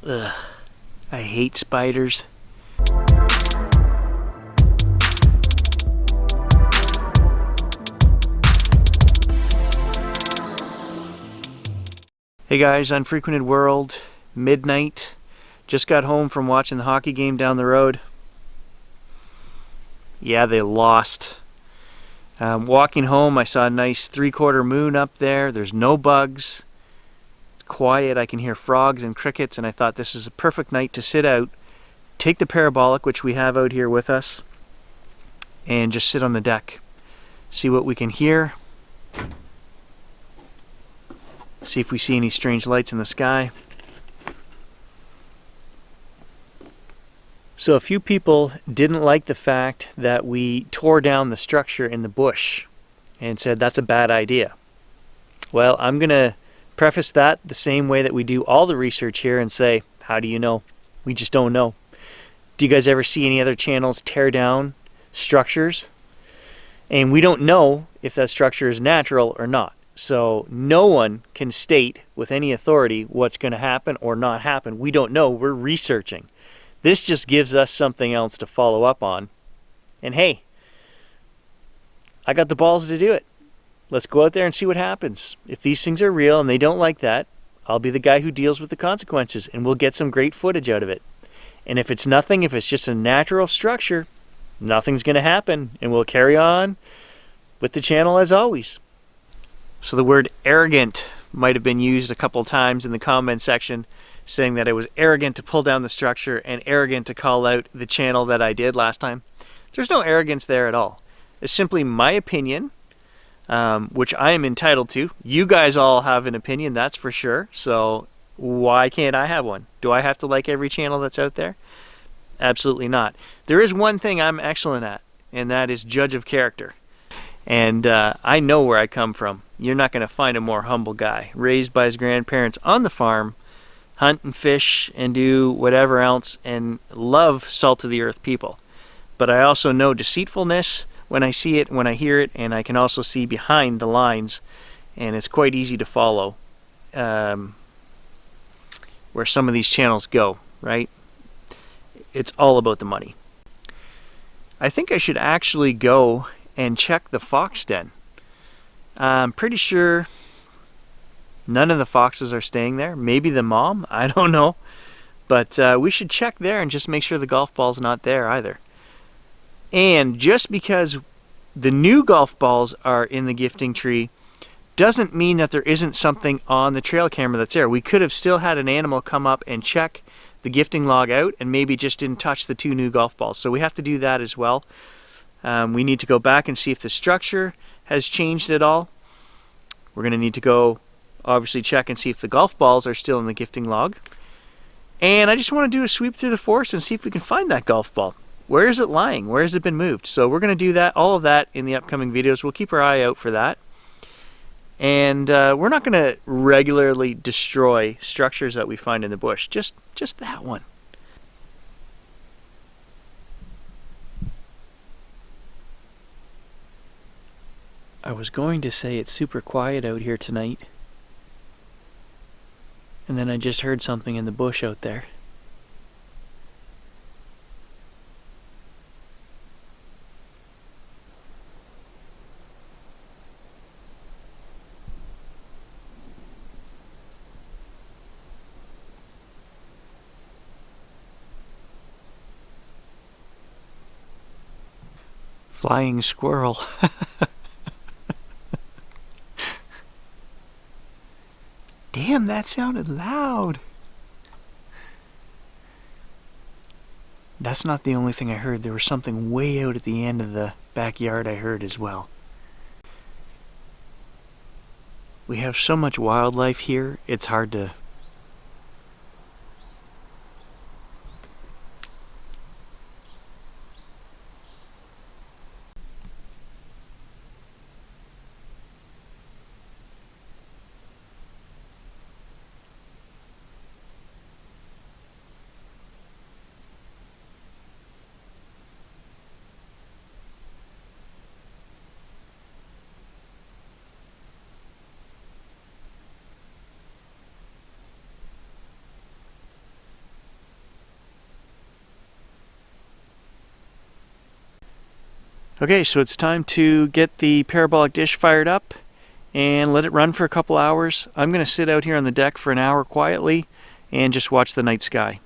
Ugh, I hate spiders. Hey guys, Unfrequented World, midnight. Just got home from watching the hockey game down the road. Yeah, they lost. Walking home, I saw a nice 3/4 moon up there. There's no bugs. It's quiet. I can hear frogs and crickets, and I thought this is a perfect night to sit out, take the parabolic, which we have out here with us, and just sit on the deck. See what we can hear. See if we see any strange lights in the sky. So a few people didn't like the fact that we tore down the structure in the bush and said that's a bad idea. Well, I'm going to preface that the same way that we do all the research here and say, how do you know? We just don't know. Do you guys ever see any other channels tear down structures? And we don't know if that structure is natural or not. So no one can state with any authority what's going to happen or not happen. We don't know. We're researching. This just gives us something else to follow up on. And hey, I got the balls to do it. Let's go out there and see what happens. If these things are real and they don't like that, I'll be the guy who deals with the consequences, and we'll get some great footage out of it. And if it's nothing, if it's just a natural structure, nothing's going to happen, and we'll carry on with the channel as always. So the word arrogant might have been used a couple times in the comment section, saying that it was arrogant to pull down the structure and arrogant to call out the channel that I did last time. There's no arrogance there at all. It's simply my opinion, which I am entitled to. You guys all have an opinion, that's for sure. So why can't I have one? Do I have to like every channel that's out there? Absolutely not. There is one thing I'm excellent at, and that is judge of character. And I know where I come from. You're not going to find a more humble guy. Raised by his grandparents on the farm, hunt and fish and do whatever else, and love salt-of-the-earth people. But I also know deceitfulness when I see it, when I hear it, and I can also see behind the lines, and it's quite easy to follow where some of these channels go, right? It's all about the money. I think I should actually go and check the fox den. I'm pretty sure none of the foxes are staying there. Maybe the mom, I don't know. But we should check there and just make sure the golf ball's not there either. And just because the new golf balls are in the gifting tree doesn't mean that there isn't something on the trail camera that's there. We could have still had an animal come up and check the gifting log out and maybe just didn't touch the 2 new golf balls. So we have to do that as well. We need to go back and see if the structure has changed at all. We're going to need to go obviously check and see if the golf balls are still in the gifting log. And I just want to do a sweep through the forest and see if we can find that golf ball. Where is it lying? Where has it been moved? So we're going to do that, all of that in the upcoming videos. We'll keep our eye out for that. And we're not going to regularly destroy structures that we find in the bush. Just that one. I was going to say it's super quiet out here tonight. And then I just heard something in the bush out there. Flying squirrel. Damn, that sounded loud. That's not the only thing I heard. There was something way out at the end of the backyard I heard as well. We have so much wildlife here, it's hard to... Okay, so it's time to get the parabolic dish fired up and let it run for a couple hours. I'm going to sit out here on the deck for an hour quietly and just watch the night sky.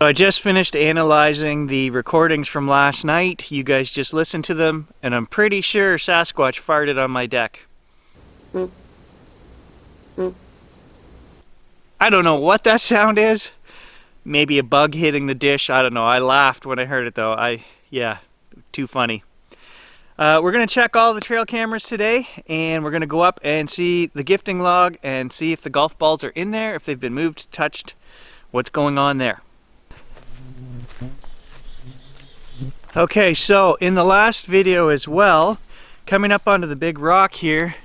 I just finished analyzing the recordings from last night. You guys just listened to them, and I'm pretty sure Sasquatch farted on my deck. I don't know what that sound is. Maybe a bug hitting the dish, I don't know. I laughed when I heard it though. Yeah, too funny. We're gonna check all the trail cameras today, and we're gonna go up and see the gifting log and see if the golf balls are in there, if they've been moved, touched, what's going on there. Okay, so in the last video as well, coming up onto the big rock here,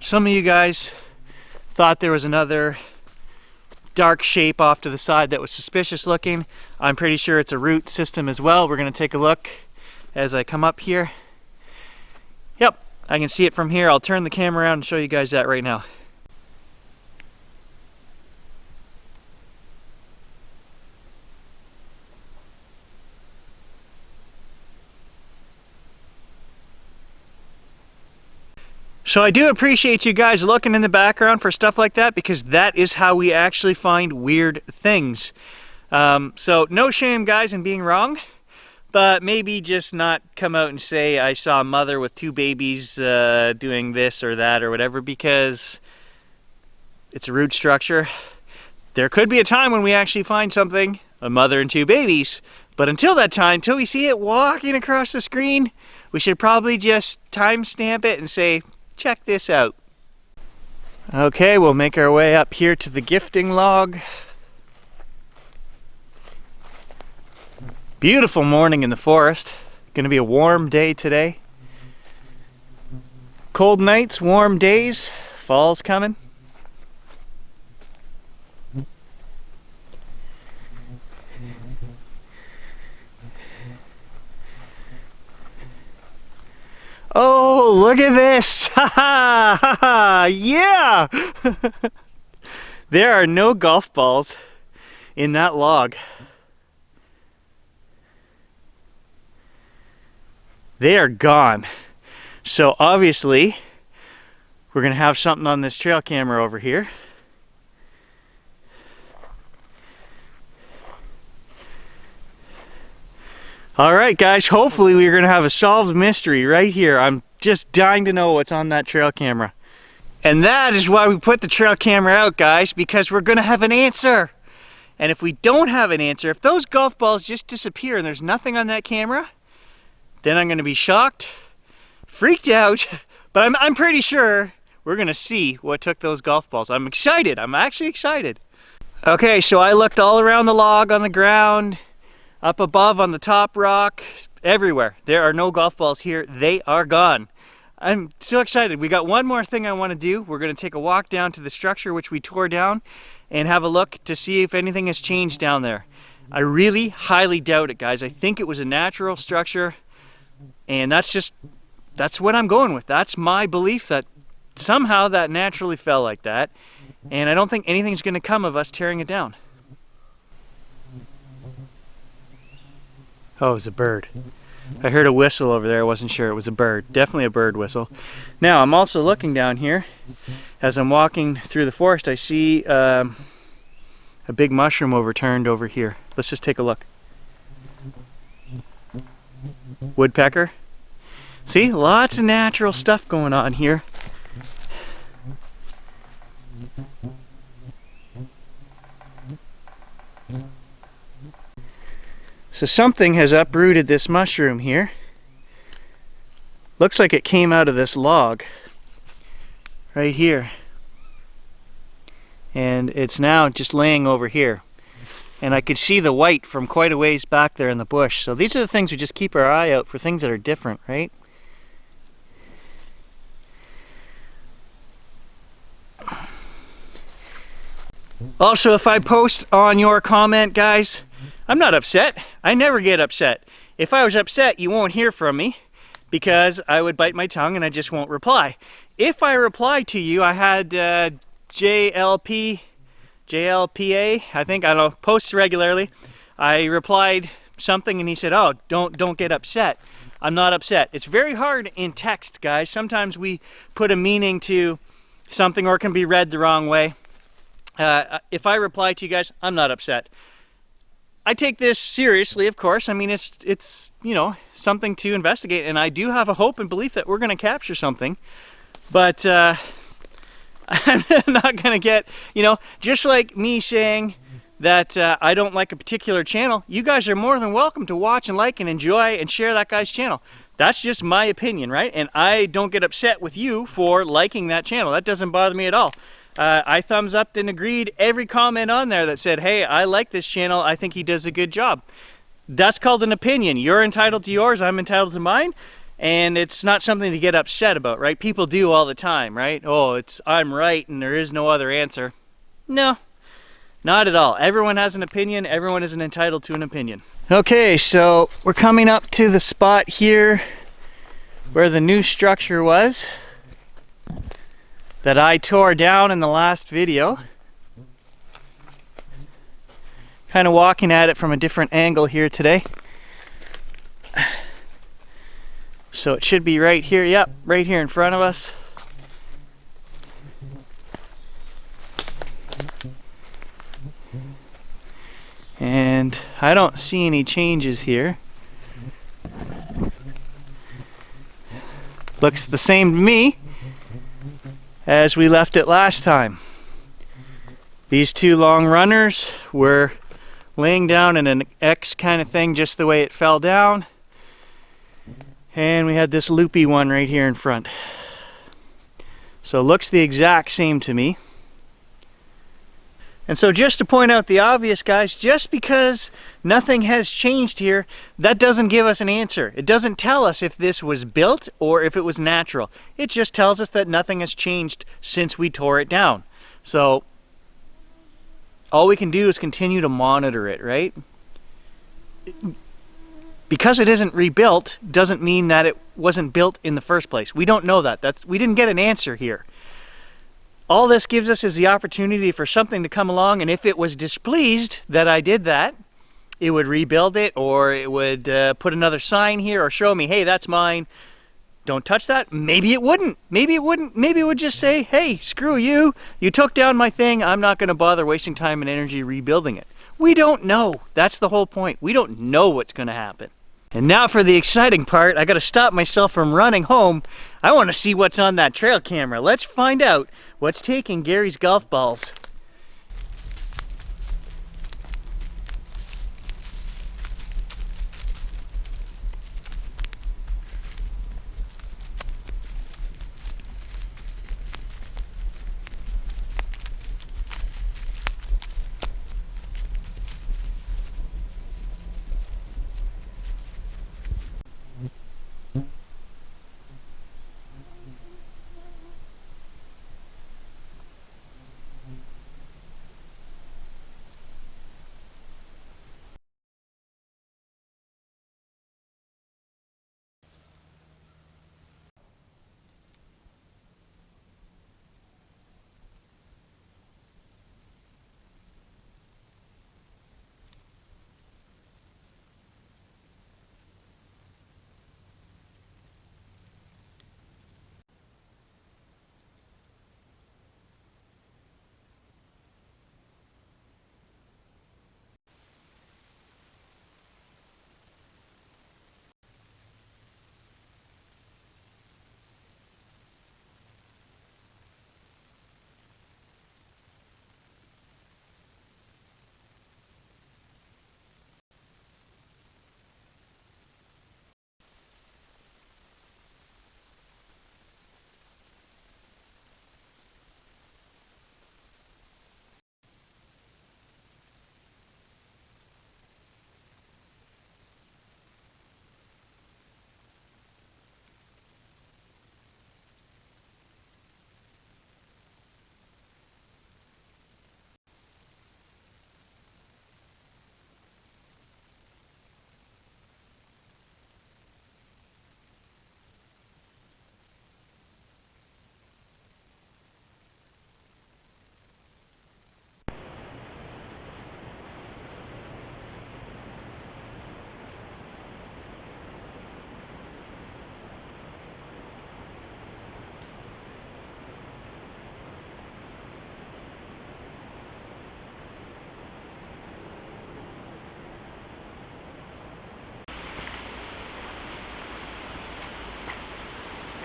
some of you guys thought there was another dark shape off to the side that was suspicious looking. I'm pretty sure it's a root system as well. We're going to take a look as I come up here. Yep, I can see it from here. I'll turn the camera around and show you guys that right now. So I do appreciate you guys looking in the background for stuff like that, because that is how we actually find weird things. So no shame, guys, in being wrong, but maybe just not come out and say I saw a mother with 2 babies doing this or that or whatever, because it's a root structure. There could be a time when we actually find something, a mother and 2 babies, but until that time, until we see it walking across the screen, we should probably just timestamp it and say, check this out. Okay, we'll make our way up here to the gifting log. Beautiful morning in the forest. Gonna be a warm day today. Cold nights, warm days. Fall's coming. Oh, look at this! Ha ha ha ha! Yeah! There are no golf balls in that log. They are gone. So obviously, we're gonna have something on this trail camera over here. All right, guys, hopefully we're gonna have a solved mystery right here. I'm just dying to know what's on that trail camera. And that is why we put the trail camera out, guys, because we're gonna have an answer. And if we don't have an answer, if those golf balls just disappear and there's nothing on that camera, then I'm gonna be shocked, freaked out, but I'm pretty sure we're gonna see what took those golf balls. I'm excited, I'm actually excited. Okay, so I looked all around the log, on the ground, up above on the top rock, everywhere. There are no golf balls here, they are gone. I'm so excited. We got one more thing I wanna do. We're gonna take a walk down to the structure which we tore down and have a look to see if anything has changed down there. I really highly doubt it, guys. I think it was a natural structure, and that's what I'm going with. That's my belief, that somehow that naturally fell like that, and I don't think anything's gonna come of us tearing it down. Oh, it was a bird. I heard a whistle over there. I wasn't sure. It was a bird. Definitely a bird whistle. Now, I'm also looking down here. As I'm walking through the forest, I see a big mushroom overturned over here. Let's just take a look. Woodpecker. See, lots of natural stuff going on here. So something has uprooted this mushroom here. Looks like it came out of this log right here. And it's now just laying over here. And I could see the white from quite a ways back there in the bush. So these are the things we just keep our eye out for, things that are different, right? Also, if I post on your comment, guys, I'm not upset. I never get upset. If I was upset, you won't hear from me because I would bite my tongue and I just won't reply. If I reply to you, I had JLPA, I think, I don't know, posts regularly. I replied something and he said, oh, don't get upset. I'm not upset. It's very hard in text, guys. Sometimes we put a meaning to something or it can be read the wrong way. If I reply to you guys, I'm not upset. I take this seriously, of course. I mean, it's you know, something to investigate, and I do have a hope and belief that we're going to capture something. But I'm not going to get, you know, just like me saying that I don't like a particular channel, you guys are more than welcome to watch and like and enjoy and share that guy's channel. That's just my opinion, right? And I don't get upset with you for liking that channel. That doesn't bother me at all. I thumbs up and agreed every comment on there that said, hey, I like this channel, I think he does a good job. That's called an opinion. You're entitled to yours, I'm entitled to mine, and it's not something to get upset about, right? People do all the time, right? Oh, I'm right and there is no other answer. No, not at all. Everyone has an opinion, everyone is entitled to an opinion. Okay, so we're coming up to the spot here where the new structure was that I tore down in the last video. Kind of walking at it from a different angle here today. So it should be right here, yep, right here in front of us. And I don't see any changes here. Looks the same to me as we left it last time. These two long runners were laying down in an X kind of thing, just the way it fell down. And we had this loopy one right here in front. So it looks the exact same to me. And so just to point out the obvious, guys, just because nothing has changed here, that doesn't give us an answer. It doesn't tell us if this was built or if it was natural. It just tells us that nothing has changed since we tore it down. So all we can do is continue to monitor it, right? Because it isn't rebuilt doesn't mean that it wasn't built in the first place. We don't know that. We didn't get an answer here. All this gives us is the opportunity for something to come along, and if it was displeased that I did that, it would rebuild it, or it would put another sign here or show me, hey, that's mine, don't touch that. Maybe it wouldn't. Maybe it wouldn't. Maybe it would just say, hey, screw you. You took down my thing. I'm not going to bother wasting time and energy rebuilding it. We don't know. That's the whole point. We don't know what's going to happen. And now for the exciting part. I got to stop myself from running home. I want to see what's on that trail camera. Let's find out what's taking Gary's golf balls.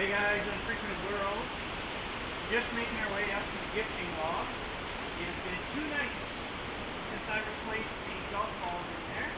Hey guys, Unfrequented World. Just making our way up to the gifting log. It has been 2 nights since I replaced the golf balls in there.